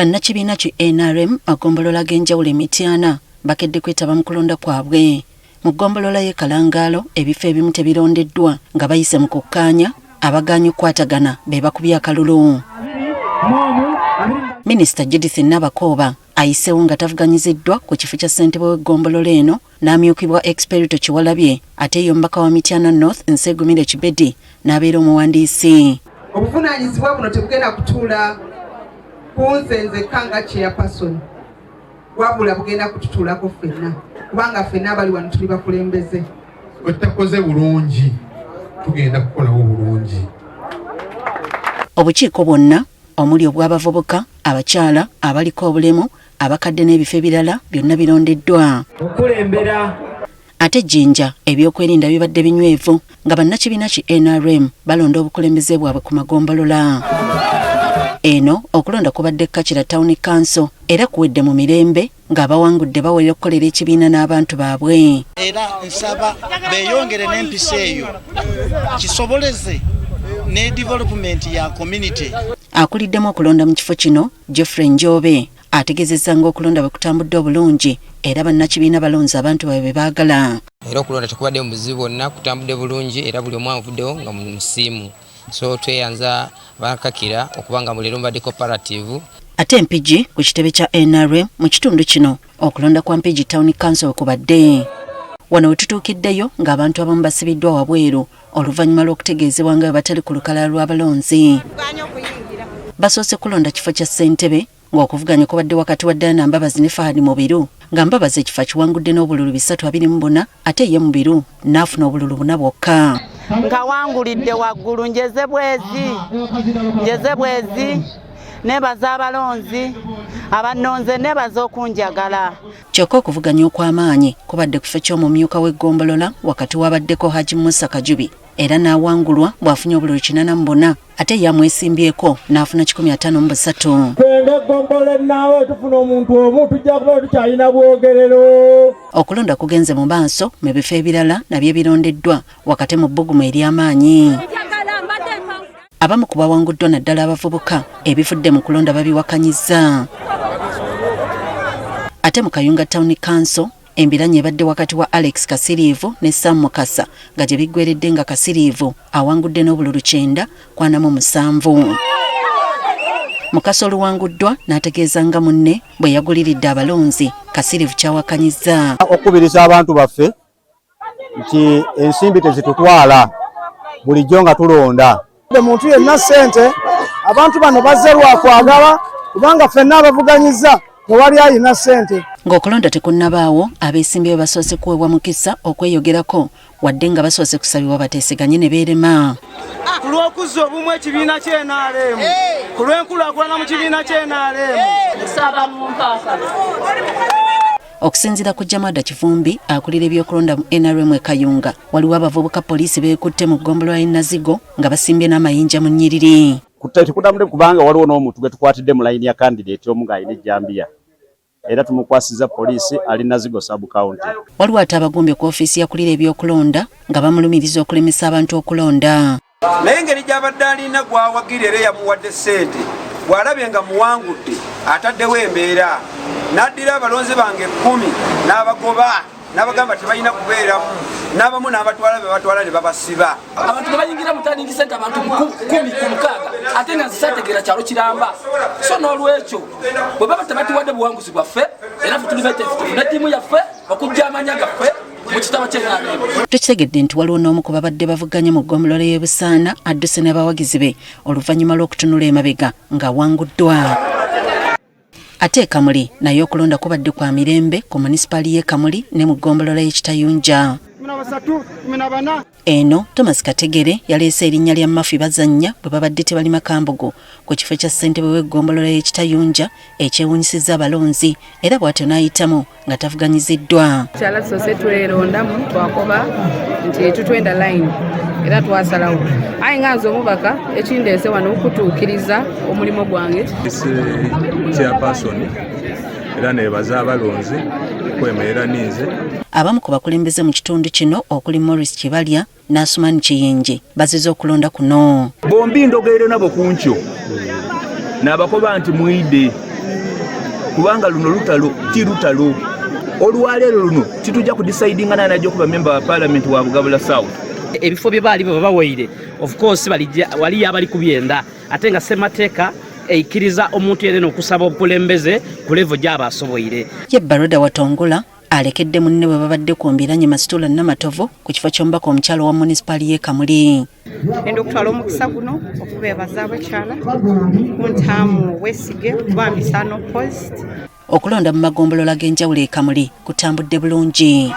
Bannakibiina ki NRM magombolola g'enjawulo emityana bakedde kwetaba mu kulonda kwabwe. Mu ggombolola y'e Kalangaalo ebifo ebimu tebirondeddwa nga bayise mu kukkaanya abagaanye okukwatagana be bakubye akalulu. Minisita Judith Nabakooba ayiseewo nga tavuganyiziddwa ku kifo kya ssentebe w'eggombolola eno n'amyukibwa Expirito Kiwalabye ate ye omubaka wa Mityana North Nsegumire Kibedi n'abeera omuwandiisi. Obuvunaanyizibwa buno tebugenda kutuula kunze nzekka nga chairperson wabula bugenda kututuulako ffenna kubanga ffenna abali wano tuli bakulembeze. Bwe tutakoze bulungi tugenda kukolawo bulungi. Obukiiko bwonna omuli obw'abavubuka, abakyala, abaliko obulemu, abakadde n'ebifo ebirala byonna birondeddwa. Okulembera ate Jinja ebyokwerinda bibadde binywevu nga bannakibiina ki NRM balonda obukulembeze bwabwe ku magombolola. Eno okulonda kubadde Kakira Town Council era kuwedde mu mirembe ng'abawangudde bawerera okukolera ekibiina n'abantu baabwe. Era nsaba beeyongere n'empisa eyo kisoboleze ne development ya community. Akuliddemu okulonda mu kifo kino Geoffrey Njobe ategeezezza ng'okulonda bwe kutambudde obulungi era bannakibiina balonze abantu baabwe be baagala. Era okulonda tekubadde mu buzibu bwonna, kutambudde bulungi era buli omu avuddewo nga mu musiimu. So tweyanza bakakira okubanga mu leero mbadde cooperative. Ate Mpigi ku kitebe kya NRM mu kitundu kino okulonda kwa Mpigi Town Council kubadde. Wano we tutuukiddeyo ng'abantu abamu basibiddwa wabweru oluvannyuma lw'okutegeezebwa nga batali ku lukalala lw'abalonzi. Basoose kulonda kifo kya ssentebe ng'okuvuganya kubadde wakati wa Diana Mbabazi ne Fahad Mubiru nga Mbabazi ekifo kiwangudde n'obululu 324 ate ye Mubiru n'afuna obululu 4 bwokka. Nkawangulidde waggulu njeze bwezi nebaza abalonzi abannonze nebaza okunjagala. Kyokka okuvuganya okw'amaanyi kubadde ku kifo ky'omumyuka w'eggombolola wakati wabaddeko Haji Musa Kajubi era n'awangulwa bw'afunye obululu 84 ate yamwesimbyeko n'afuna 153. kwenge eggombolola naawe tufuna omuntu omu tujja kuba tukyalina bwogerero. Okulonda kugenze mu maaso mu bifo ebirala nabyo ebirondeddwa wakati mu bbugumu ery'amaanyi. Abamu ku bawanguddwa naddala abavubuka ebifudde mu kulonda babiwakanyizza. Ate mu Kayunga Town Council embiranye ebadde wakati wa Alex Kasiriivu ne Sam Mukasa nga gye biggweredde nga Kasiriivu awangudde n'obululu 9 kwanamu 7. Mukasa oluwanguddwa n'ategeeza nga munne bwe yaguliridde abalonzi Kasiriivu kyawakanyizza. Okubiriza abantu baffe nti ensimbi tezitutwala bulijjo nga tulonda. Omuntu yenna ssente abantu bano bazze lwakwagala kubanga ffenna abavuganyizza tewali alina ssente. Ng'okulonda tekunnabaawo abeesimbyewo basoose kuweebwa mukisa okweyogerako wadde nga basoose kusabibwa bateeseganye ne beerema. Ku lw'okuzza obumu ekibiina ky'NRM, ku lw'enkulaakulana mu kibiina ky'NRM. Okusinziira ku Jamada Kivumbi akulira ebyokulonda mu NRM e Kayunga, waliwo abavubuka poliisi beekutte mu ggombolola y'e Nazigo nga basimbye n'amayinja mu nnyiriri. Tekutambudde kubanga waliwo n'omuntu gwe tukwatidde mu layini ya candidate omu ng'alina ejjambiya era tumukwasizza poliisi ali Nazigo sub county. Waliwo ate abagumbye ku ofiisi yakulira ebyokulonda nga bamulumiriza okulemesa abantu okulonda. Naye engeri gy'abadde alina gw'awagira era yamuwadde ssente bw'alabye nga muwangudde ataddewo embeera n'addira abalonzi bange 10 n'abagoba n'abagamba tebalina kubeeramu n'abamu n'abatwala be batwala ne babasiba. Abantu bayingira mu turning center abantu 10 ku 6 ate nga zisategeera kyalo kiramba. So n'olwekyo bwe baba tebatuwadde buwanguzi bwaffe era ffe tuli ne ttiimu yaffe okujja amanya gaffe mu kitabo ky'ennaale. Tukitegedde nti waliwo n'omu ku babadde bavuganya mu ggombolola y'e Busaana adduse n'abawagizi be oluvannyuma lw'okutunula emabega ng'awanguddwa. Ate Kamuli naye okulonda kubadde kwa mirembe ku munisipaali y'e Kamuli ne mu ggombolola y'e Kitayunja. Eno Thomas Kategere yaleese erinnya lya Mafi Bazannya bwe babadde tebali makambugo ku kifo kya ssentebe w'eggombolola y'e Kitayunja ekyewunyisizza abalonzi era bw'atyo n'ayitamu nga tavuganyiziddwa. Kyala sose twerondamu twakoba nti tutwenda line era twasalawo aye nga nze omubaka ekindeese wano okutuukiriza omulimu gwange. Chairperson era nebaza abalonzi kwemerera ninze. Abamu ku bakulembeze mu kitundu kino okuli Morris Kibalya n'Asumani Kiyinje bazize okulonda kuno. Bombi ndogeere nabo kunkyo n'abakoba nti mwide kubanga luno lutalo ti lutalo olwaleero luno titujja kudecidinga nani ajja okuba member wa parliament wa Bugabula South. Ebifo bye baali babaweire of course waliyo abali ku byenda ate nga ssemateeka ekkiriza omuntu yenna okusaba obukulembeze ku levo gy'aba asoboire. Ye Baroda Watongola alekedde munne bwe babadde ku Mbiranye Masitula Namatovu ku kifo ky'omubaka omukyalo wa municipali y'e Kamuli. Enda okutwala omukisa guno okubeebaza abakyala ku ntaamu Wesige Bambi Sano Post. Okulonda mu magombolola g'enjawulo e Kamuli kutambudde bulungi.